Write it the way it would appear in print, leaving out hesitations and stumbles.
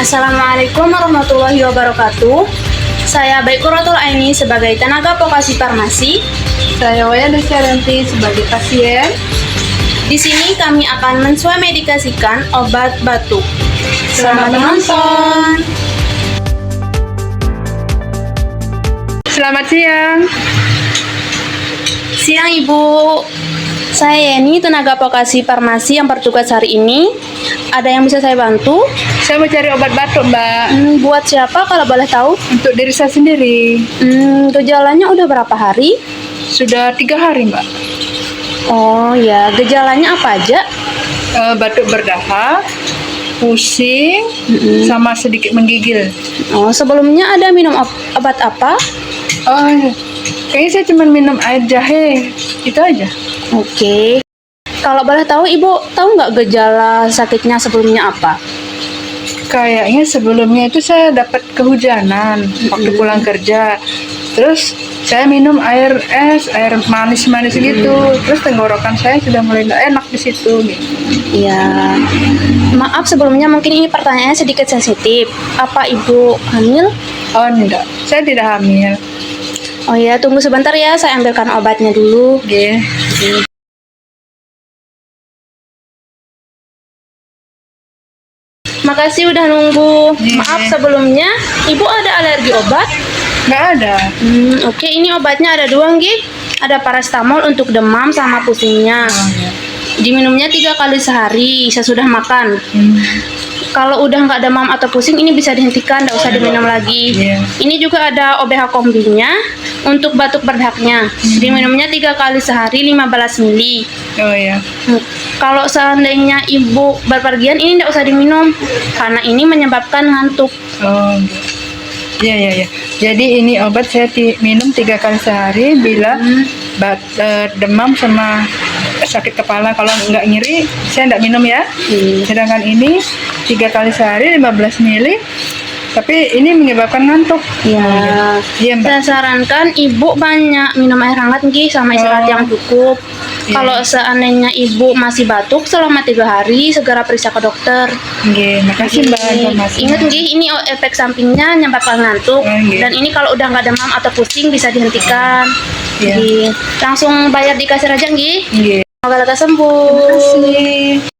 Assalamualaikum warahmatullahi wabarakatuh. Saya Baik Kuratul Aini sebagai tenaga vokasi farmasi. Saya Waya Desyaranti sebagai pasien. Di sini kami akan mensuamedikasikan obat batuk. Selamat menonton. Selamat siang. Siang Ibu. Saya Yeni, tenaga vokasi farmasi yang bertugas hari ini. Ada yang bisa saya bantu? Saya mau cari obat batuk, Mbak. Buat siapa kalau boleh tahu? Untuk diri saya sendiri. Gejalanya udah berapa hari? Sudah 3 hari, Mbak. Oh ya, gejalanya apa aja? Batuk berdahak, pusing, sama sedikit menggigil. Oh, sebelumnya ada minum obat apa? Oh, kayaknya saya cuma minum air jahe. Itu aja. Oke. Kalau boleh tahu, Ibu tahu nggak gejala sakitnya sebelumnya apa? Kayaknya sebelumnya itu saya dapat kehujanan waktu pulang kerja. Terus saya minum air es, air manis-manis gitu. Terus tenggorokan saya sudah mulai nggak enak di situ. Gitu. Ya, maaf sebelumnya mungkin ini pertanyaannya sedikit sensitif. Apa Ibu hamil? Oh enggak, saya tidak hamil. Oh ya, tunggu sebentar ya, saya ambilkan obatnya dulu. Oke. Makasih udah nunggu. Maaf sebelumnya, Ibu ada alergi obat? Nggak ada. Oke, ini obatnya ada 2, Nggih. Ada paracetamol untuk demam sama pusingnya. Diminumnya 3 kali sehari sesudah makan. Kalau udah nggak demam atau pusing, ini bisa dihentikan, nggak usah diminum lagi. Ini juga ada OBH kombinya untuk batuk berdahaknya. Diminumnya 3 kali sehari 15 ml. Oh ya. Kalau seandainya Ibu berpergian, ini nggak usah diminum karena ini menyebabkan ngantuk. Oh. Iya. Jadi ini obat saya minum 3 kali sehari bila demam sama sakit kepala. Kalau nggak nyeri, saya nggak minum ya. Sedangkan ini 3 kali sehari 15 ml. Tapi ini menyebabkan ngantuk. Ya. Iya, Mbak. Saya sarankan Ibu banyak minum air hangat nggih sama istirahat yang cukup. Kalau seandainya Ibu masih batuk selama 3 hari, segera periksa ke dokter. Oke, makasih Mbak informasinya. Ingat nggih, ini efek sampingnya menyebabkan ngantuk. Dan ini kalau udah nggak demam atau pusing bisa dihentikan. Langsung bayar di kasir aja nggih. Semoga lekas sembuh. Terima kasih.